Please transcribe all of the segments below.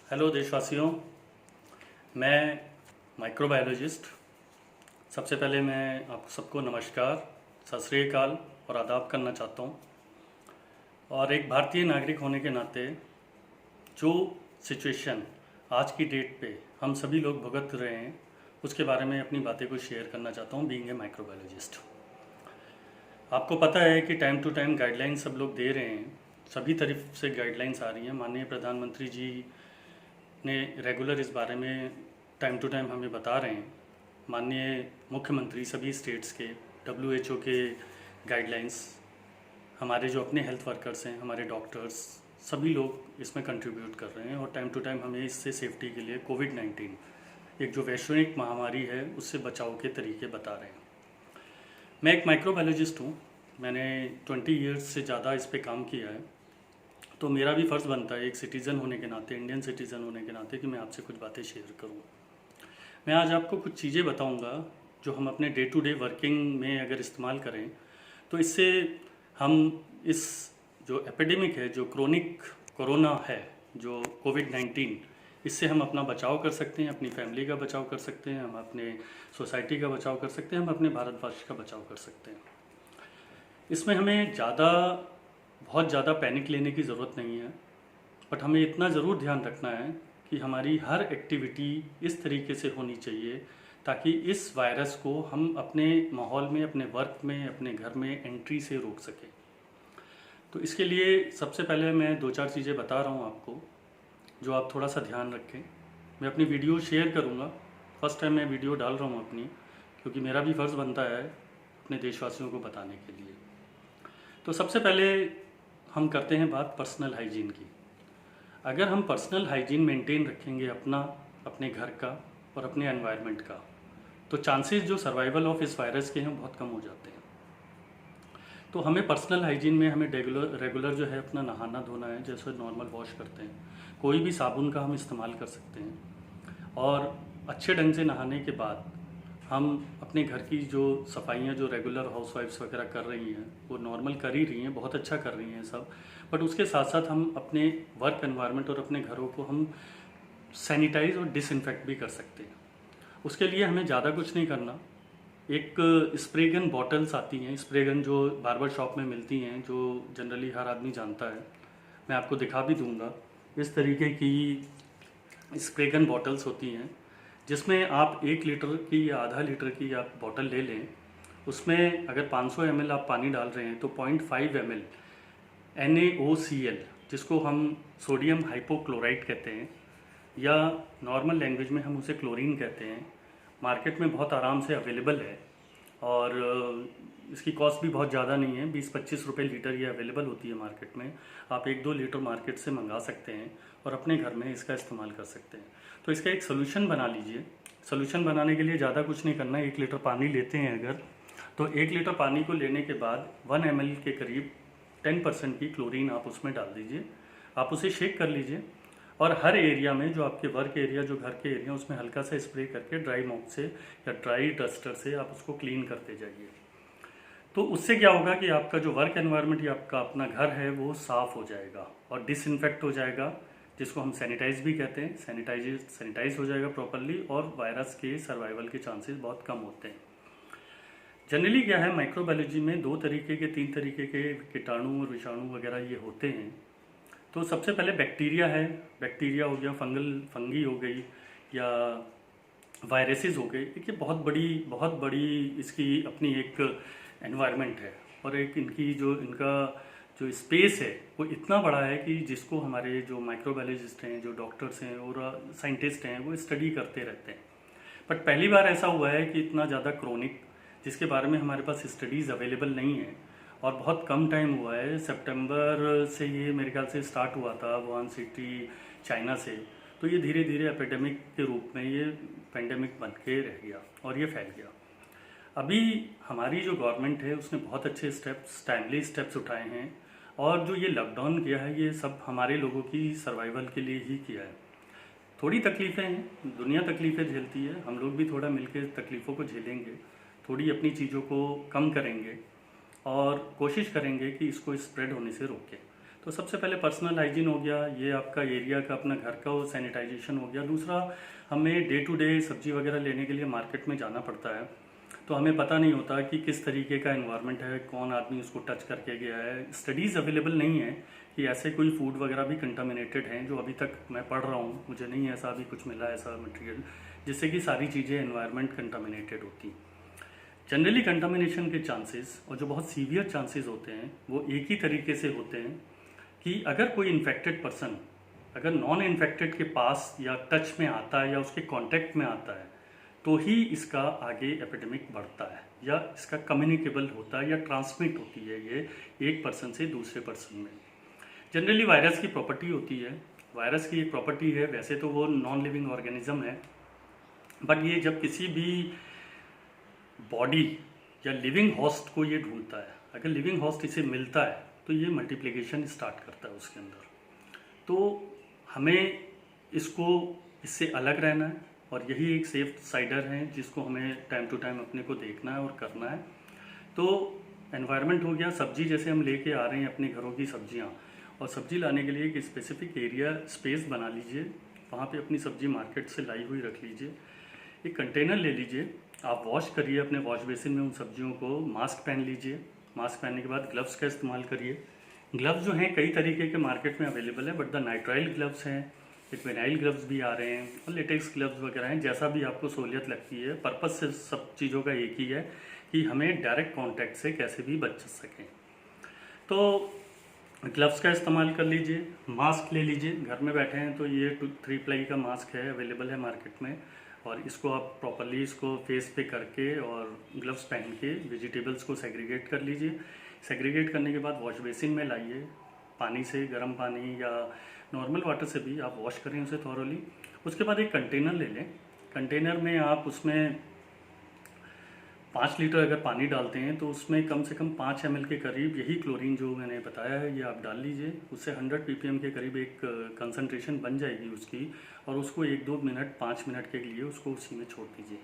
Hello देशवासियों, मैं microbiologist. सबसे पहले मैं आप सबको नमस्कार, सत श्री अकाल और आदाब करना चाहता हूँ। और एक भारतीय नागरिक होने के नाते जो सिचुएशन आज की डेट पे हम सभी लोग भुगत रहे हैं उसके बारे में अपनी बातें को शेयर करना चाहता हूँ बीइंग ए माइक्रोबायोलॉजिस्ट। आपको पता है कि टाइम टू टाइम गाइडलाइंस सब लोग दे रहे हैं, सभी तरफ से गाइडलाइंस आ रही हैं। माननीय प्रधानमंत्री जी ने रेगुलर इस बारे में टाइम टू टाइम हमें बता रहे हैं। माननीय मुख्यमंत्री सभी स्टेट्स के, WHO के गाइडलाइंस, हमारे जो अपने हेल्थ वर्कर्स हैं, हमारे डॉक्टर्स, सभी लोग इसमें कंट्रीब्यूट कर रहे हैं और टाइम टू टाइम हमें इससे सेफ्टी के लिए कोविड-19 एक जो वैश्विक महामारी है उससे बचाव के तरीके बता रहे हैं। मैं एक माइक्रोबायोलॉजिस्ट हूँ, मैंने 20 ईयर्स से ज़्यादा इस पे काम किया है, तो मेरा भी फ़र्ज़ बनता है एक सिटीज़न होने के नाते, इंडियन सिटीज़न होने के नाते, कि मैं आपसे कुछ बातें शेयर करूँ। मैं आज आपको कुछ चीज़ें बताऊंगा जो हम अपने डे टू डे वर्किंग में अगर इस्तेमाल करें तो इससे हम इस जो एपिडेमिक है, जो क्रोनिक कोरोना है, जो कोविड-19, इससे हम अपना बचाव कर सकते हैं, अपनी फैमिली का बचाव कर सकते हैं, हम अपने सोसाइटी का बचाव कर सकते हैं, हम अपने भारतवर्ष का बचाव कर सकते हैं। इसमें हमें बहुत ज़्यादा पैनिक लेने की ज़रूरत नहीं है, बट हमें इतना ज़रूर ध्यान रखना है कि हमारी हर एक्टिविटी इस तरीके से होनी चाहिए ताकि इस वायरस को हम अपने माहौल में, अपने वर्क में, अपने घर में एंट्री से रोक सकें। तो इसके लिए सबसे पहले मैं 2-4 चीज़ें बता रहा हूँ आपको, जो आप थोड़ा सा ध्यान रखें। मैं अपनी वीडियो शेयर करूँगा, फर्स्ट टाइम मैं वीडियो डाल रहा हूँ अपनी, क्योंकि मेरा भी फ़र्ज़ बनता है अपने देशवासियों को बताने के लिए। तो सबसे पहले हम करते हैं बात पर्सनल हाइजीन की। अगर हम पर्सनल हाइजीन मेंटेन रखेंगे अपने घर का और अपने एनवायरनमेंट का, तो चांसेस जो सर्वाइवल ऑफ इस वायरस के हैं बहुत कम हो जाते हैं। तो हमें पर्सनल हाइजीन में हमें रेगुलर जो है अपना नहाना धोना है, जैसे नॉर्मल वॉश करते हैं, कोई भी साबुन का हम इस्तेमाल कर सकते हैं। और अच्छे ढंग से नहाने के बाद हम अपने घर की जो सफाइयाँ जो रेगुलर हाउसवाइफ्स वगैरह कर रही हैं वो नॉर्मल कर ही रही हैं, बहुत अच्छा कर रही हैं सब। बट उसके साथ साथ हम अपने वर्क एनवायरनमेंट और अपने घरों को हम सैनिटाइज और डिसइंफेक्ट भी कर सकते हैं। उसके लिए हमें ज़्यादा कुछ नहीं करना। एक स्प्रे गन बॉटल्स आती हैं, स्प्रे गन जो बार्बर शॉप में मिलती हैं, जो जनरली हर आदमी जानता है, मैं आपको दिखा भी दूंगा। इस तरीके की स्प्रे गन बॉटल्स होती हैं जिसमें आप 1 लीटर की या आधा लीटर की आप बॉटल ले लें। उसमें अगर 500 ml आप पानी डाल रहे हैं तो 0.5 ml NaOCl, जिसको हम सोडियम हाइपोक्लोराइड कहते हैं, या नॉर्मल लैंग्वेज में हम उसे क्लोरीन कहते हैं, मार्केट में बहुत आराम से अवेलेबल है और इसकी कॉस्ट भी बहुत ज़्यादा नहीं है, 20-25 रुपये लीटर ये अवेलेबल होती है मार्केट में। आप 1-2 लीटर मार्केट से मंगा सकते हैं और अपने घर में इसका इस्तेमाल कर सकते हैं। तो इसका एक सोल्यूशन बना लीजिए। सोल्यूशन बनाने के लिए ज़्यादा कुछ नहीं करना है। 1 लीटर पानी लेते हैं अगर, तो 1 लीटर पानी को लेने के बाद 1 ml के करीब 10% की क्लोरीन आप उसमें डाल दीजिए। आप उसे शेक कर लीजिए और हर एरिया में, जो आपके वर्क एरिया, जो घर के एरिया, उसमें हल्का सा स्प्रे करके ड्राई मॉप से या ड्राई डस्टर से आप उसको क्लीन करते जाइए। तो उससे क्या होगा कि आपका जो वर्क एनवायरनमेंट या आपका अपना घर है वो साफ़ हो जाएगा और डिसइंफेक्ट हो जाएगा, जिसको हम सैनिटाइज भी कहते हैं। सैनिटाइज हो जाएगा प्रॉपरली और वायरस के सर्वाइवल के चांसेस बहुत कम होते हैं। जनरली क्या है, माइक्रोबायोलॉजी में 2 तरीके के 3 तरीके के कीटाणु और विषाणु वगैरह ये होते हैं। तो सबसे पहले बैक्टीरिया है, बैक्टीरिया हो गया, फंगी हो गई, या वायरसेस हो गए। देखिए बहुत बड़ी इसकी अपनी एक एनवायरनमेंट है और एक इनका जो स्पेस है वो इतना बड़ा है कि जिसको हमारे जो माइक्रोबायोलॉजिस्ट हैं, जो डॉक्टर्स हैं और साइंटिस्ट हैं, वो स्टडी करते रहते हैं। बट पहली बार ऐसा हुआ है कि इतना ज़्यादा क्रोनिक, जिसके बारे में हमारे पास स्टडीज़ अवेलेबल नहीं है और बहुत कम टाइम हुआ है। सितंबर से ये मेरे ख्याल से स्टार्ट हुआ था वुहान सिटी, चाइना से। तो ये धीरे धीरे एपिडेमिक के रूप में ये पेंडेमिक बन के रह गया और ये फैल गया। अभी हमारी जो गवर्नमेंट है उसने बहुत अच्छे स्टेप्स, टाइमली स्टेप्स उठाए हैं और जो ये लॉकडाउन किया है ये सब हमारे लोगों की सर्वाइवल के लिए ही किया है। थोड़ी तकलीफ़ें हैं, दुनिया तकलीफ़ें झेलती है, हम लोग भी थोड़ा मिलकर तकलीफ़ों को झेलेंगे, थोड़ी अपनी चीज़ों को कम करेंगे और कोशिश करेंगे कि इसको स्प्रेड होने से रोकें। तो सबसे पहले पर्सनल हाइजीन हो गया, ये आपका एरिया का अपना घर का सैनिटाइजेशन हो गया। दूसरा, हमें डे टू डे सब्जी वगैरह लेने के लिए मार्केट में जाना पड़ता है, तो हमें पता नहीं होता कि किस तरीके का एनवायरनमेंट है, कौन आदमी उसको टच करके गया है। स्टडीज़ अवेलेबल नहीं है कि ऐसे कोई फूड वगैरह भी कंटामिनेटेड हैं, जो अभी तक मैं पढ़ रहा हूँ, मुझे नहीं ऐसा अभी कुछ मिला ऐसा मटेरियल जिससे कि सारी चीज़ें एनवायरनमेंट कंटामिनेटेड होती। जनरली कंटामिनेशन के चांसेस और जो बहुत सीवियर चांसेस होते हैं वो एक ही तरीके से होते हैं कि अगर कोई इन्फेक्टेड पर्सन अगर नॉन इन्फेक्टेड के पास या टच में आता है या उसके कांटेक्ट में आता है तो ही इसका आगे एपिडेमिक बढ़ता है या इसका कम्युनिकेबल होता है या ट्रांसमिट होती है ये एक पर्सन से दूसरे पर्सन में। जनरली वायरस की प्रॉपर्टी होती है, वायरस की एक प्रॉपर्टी है, वैसे तो वो नॉन लिविंग ऑर्गेनिज्म है, बट ये जब किसी भी बॉडी या लिविंग होस्ट को ये ढूंढता है, अगर लिविंग होस्ट इसे मिलता है तो ये मल्टीप्लिकेशन स्टार्ट करता है उसके अंदर। तो हमें इससे अलग रहना है और यही एक सेफ साइडर है जिसको हमें टाइम टू टाइम अपने को देखना है और करना है। तो एनवायरनमेंट हो गया, सब्जी जैसे हम लेके आ रहे हैं अपने घरों की सब्जियां, और सब्जी लाने के लिए एक स्पेसिफिक एरिया स्पेस बना लीजिए, वहाँ पे अपनी सब्जी मार्केट से लाई हुई रख लीजिए, एक कंटेनर ले लीजिए, आप वॉश करिए अपने वॉश बेसिन में उन सब्जियों को, मास्क पहन लीजिए, मास्क पहनने के बाद ग्लव्स का इस्तेमाल करिए। ग्लव्स जो हैं कई तरीके के मार्केट में अवेलेबल है, बट द नाइट्राइल ग्लव्स हैं, एक विनाइल ग्लव्स भी आ रहे हैं और लेटेक्स ग्लव्स वगैरह हैं, जैसा भी आपको सहूलियत लगती है। पर्पस से सब चीज़ों का एक ही है कि हमें डायरेक्ट कांटेक्ट से कैसे भी बच सकें। तो ग्लव्स का इस्तेमाल कर लीजिए, मास्क ले लीजिए, घर में बैठे हैं तो ये 3 प्लाई का मास्क है, अवेलेबल है मार्केट में, और इसको आप प्रॉपरली इसको फेस पे करके और ग्लव्स पहन के वेजिटेबल्स को सेग्रीगेट कर लीजिए। सेग्रीगेट करने के बाद वॉश बेसिन में लाइए, पानी से, गर्म पानी या नॉर्मल वाटर से भी आप वॉश करें उसे थॉरोली। उसके बाद एक कंटेनर ले लें, कंटेनर में आप उसमें 5 लीटर अगर पानी डालते हैं तो उसमें कम से कम 5 ml के करीब यही क्लोरीन जो मैंने बताया है ये आप डाल लीजिए। उससे 100 ppm के करीब एक कंसंट्रेशन बन जाएगी उसकी, और उसको 1-2 मिनट 5 मिनट के लिए उसको उसी में छोड़ दीजिए,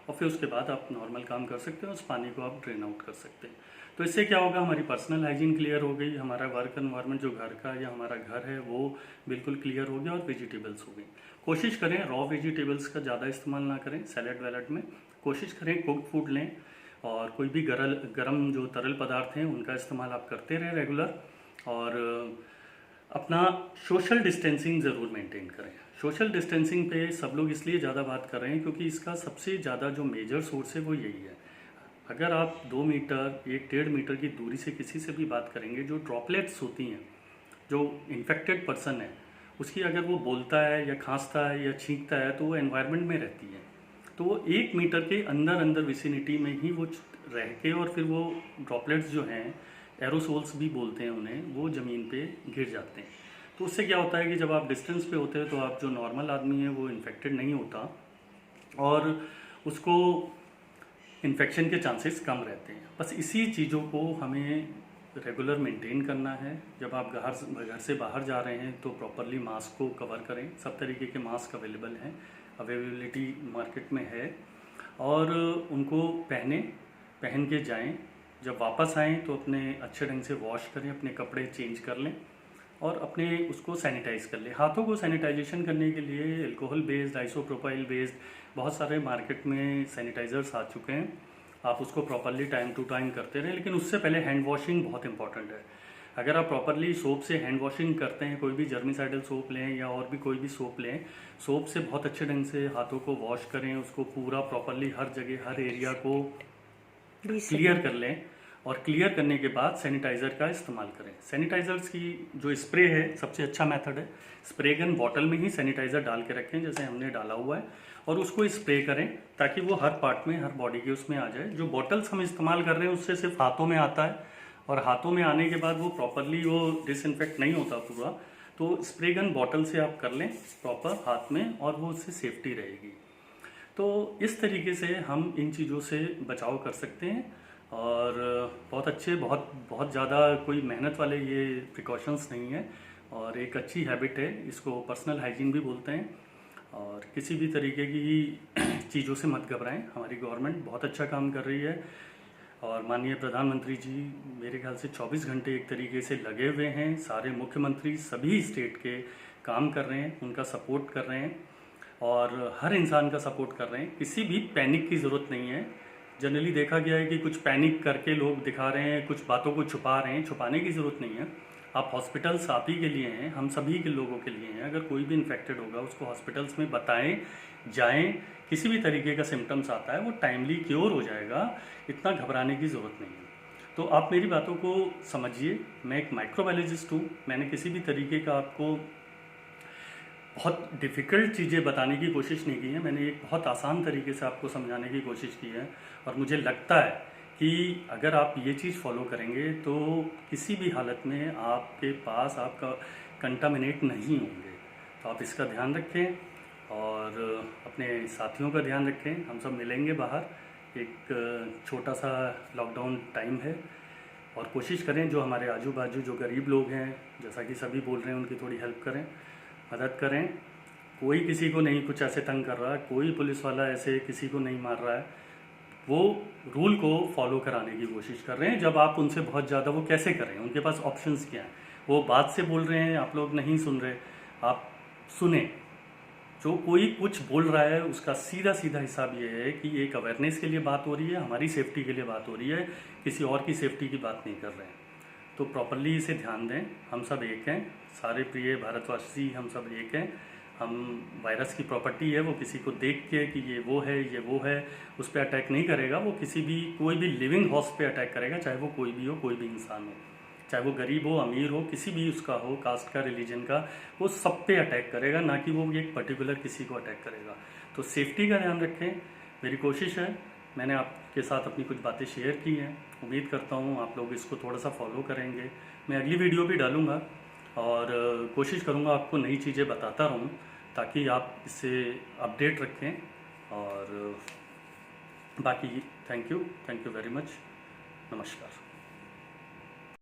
और फिर उसके बाद आप नॉर्मल काम कर सकते हैं, उस पानी को आप ड्रेन आउट कर सकते हैं। तो इससे क्या होगा, हमारी पर्सनल हाइजीन क्लियर हो गई, हमारा वर्क एनवायरनमेंट जो घर का या हमारा घर है वो बिल्कुल क्लियर हो गया, और वेजिटेबल्स हो गई। कोशिश करें रॉ वेजिटेबल्स का ज़्यादा इस्तेमाल ना करें सैलेड वैलेड में, कोशिश करें कुक्ड फूड लें, और कोई भी गरम जो तरल पदार्थ हैं उनका इस्तेमाल आप करते रहें रेगुलर, और अपना सोशल डिस्टेंसिंग ज़रूर मेंटेन करें। सोशल डिस्टेंसिंग पे सब लोग इसलिए ज़्यादा बात कर रहे हैं क्योंकि इसका सबसे ज़्यादा जो मेजर सोर्स है वो यही है। अगर आप 2 मीटर 1-1.5 मीटर की दूरी से किसी से भी बात करेंगे, जो ड्रॉपलेट्स होती हैं, जो इन्फेक्टेड पर्सन है उसकी अगर वो बोलता है या खांसता है या छींकता है तो वो एनवायरनमेंट में रहती है, तो वो 1 मीटर के अंदर विसिनिटी में ही वो रह के, और फिर वो ड्रॉपलेट्स जो हैं, एरोसोल्स भी बोलते हैं उन्हें, वो ज़मीन पे गिर जाते हैं। तो उससे क्या होता है कि जब आप डिस्टेंस पे होते हैं तो आप जो नॉर्मल आदमी है वो इन्फेक्टेड नहीं होता, और उसको इन्फेक्शन के चांसेस कम रहते हैं। बस इसी चीज़ों को हमें रेगुलर मेंटेन करना है। जब आप घर से बाहर जा रहे हैं तो प्रॉपरली मास्क को कवर करें, सब तरीके के मास्क अवेलेबल हैं, अवेलेबिलिटी मार्केट में है, और उनको पहन के जाएं। जब वापस आएँ तो अपने अच्छे ढंग से वॉश करें, अपने कपड़े चेंज कर लें और अपने उसको सैनिटाइज़ कर लें। हाथों को सैनिटाइजेशन करने के लिए एल्कोहल बेस्ड, आइसोप्रोपाइल बेस्ड बहुत सारे मार्केट में सैनिटाइज़र्स आ चुके हैं, आप उसको प्रॉपरली टाइम टू टाइम करते रहें, लेकिन उससे पहले हैंड वॉशिंग बहुत इंपॉर्टेंट है। अगर आप प्रॉपरली सोप से हैंड वॉशिंग करते हैं, कोई भी जर्मिसाइडल सोप लें या और भी कोई भी सोप लें, सोप से बहुत अच्छे ढंग से हाथों को वॉश करें, उसको पूरा प्रॉपरली हर जगह हर एरिया को क्लियर कर लें, और क्लियर करने के बाद सैनिटाइज़र का इस्तेमाल करें। सैनिटाइज़र्स की जो स्प्रे है सबसे अच्छा मेथड है, स्प्रे गन बॉटल में ही सैनिटाइज़र डाल के रखें जैसे हमने डाला हुआ है, और उसको स्प्रे करें ताकि वो हर पार्ट में, हर बॉडी के उसमें आ जाए। जो बॉटल्स हम इस्तेमाल कर रहे हैं उससे सिर्फ हाथों में आता है, और हाथों में आने के बाद वो प्रॉपरली वो डिसइंफेक्ट नहीं होता पूरा, तो स्प्रे गन बॉटल से आप कर लें प्रॉपर हाथ में, और वो उससे सेफ्टी रहेगी। तो इस तरीके से हम इन चीज़ों से बचाव कर सकते हैं, और बहुत अच्छे, बहुत ज़्यादा कोई मेहनत वाले ये प्रिकॉशंस नहीं है, और एक अच्छी हैबिट है, इसको पर्सनल हाइजीन भी बोलते हैं। और किसी भी तरीके की चीज़ों से मत घबराएं, हमारी गवर्नमेंट बहुत अच्छा काम कर रही है, और माननीय प्रधानमंत्री जी मेरे ख्याल से 24 घंटे एक तरीके से लगे हुए हैं। सारे मुख्यमंत्री सभी स्टेट के काम कर रहे हैं, उनका सपोर्ट कर रहे हैं और हर इंसान का सपोर्ट कर रहे हैं। किसी भी पैनिक की ज़रूरत नहीं है। जनरली देखा गया है कि कुछ पैनिक करके लोग दिखा रहे हैं, कुछ बातों को छुपा रहे हैं। छुपाने की ज़रूरत नहीं है। आप हॉस्पिटल्स आप ही के लिए हैं, हम सभी के लोगों के लिए हैं। अगर कोई भी इन्फेक्टेड होगा उसको हॉस्पिटल्स में बताएं, जाएं। किसी भी तरीके का सिम्टम्स आता है वो टाइमली क्योर हो जाएगा, इतना घबराने की ज़रूरत नहीं है। तो आप मेरी बातों को समझिए। मैं एक माइक्रोबायोलॉजिस्ट हूँ। मैंने किसी भी तरीके का आपको बहुत डिफ़िकल्ट चीज़ें बताने की कोशिश नहीं की है। मैंने एक बहुत आसान तरीके से आपको समझाने की कोशिश की है और मुझे लगता है कि अगर आप ये चीज़ फॉलो करेंगे तो किसी भी हालत में आपके पास आपका कंटामिनेट नहीं होंगे। तो आप इसका ध्यान रखें और अपने साथियों का ध्यान रखें। हम सब मिलेंगे बाहर, एक छोटा सा लॉकडाउन टाइम है और कोशिश करें जो हमारे आजू बाजू जो गरीब लोग हैं, जैसा कि सभी बोल रहे हैं, उनकी थोड़ी हेल्प करें, मदद करें। कोई किसी को नहीं कुछ ऐसे तंग कर रहा है, कोई पुलिस वाला ऐसे किसी को नहीं मार रहा है। वो रूल को फॉलो कराने की कोशिश कर रहे हैं। जब आप उनसे बहुत ज़्यादा, वो कैसे करें, उनके पास ऑप्शंस क्या हैं। वो बात से बोल रहे हैं, आप लोग नहीं सुन रहे। आप सुने, जो कोई कुछ बोल रहा है उसका सीधा सीधा हिसाब ये है कि एक अवेयरनेस के लिए बात हो रही है, हमारी सेफ्टी के लिए बात हो रही है, किसी और की सेफ्टी की बात नहीं कर रहे हैं। तो प्रॉपरली इसे ध्यान दें। हम सब एक हैं, सारे प्रिय भारतवासी हम सब एक हैं। हम वायरस की प्रॉपर्टी है, वो किसी को देख के कि ये वो है उस पर अटैक नहीं करेगा। वो किसी भी कोई भी लिविंग हॉस्ट पे अटैक करेगा, चाहे वो कोई भी हो, कोई भी इंसान हो, चाहे वो गरीब हो, अमीर हो, किसी भी उसका हो, कास्ट का, रिलीजन का, वो सब पे अटैक करेगा, ना कि वो एक पर्टिकुलर किसी को अटैक करेगा। तो सेफ्टी का ध्यान रखें, मेरी कोशिश है। मैंने आपके साथ अपनी कुछ बातें शेयर की हैं, उम्मीद करता हूँ आप लोग इसको थोड़ा सा फॉलो करेंगे। मैं अगली वीडियो भी डालूँगा और कोशिश करूँगा आपको नई चीज़ें बताता रहूँ, ताकि आप इससे अपडेट रखें। और बाकी थैंक यू वेरी मच। नमस्कार।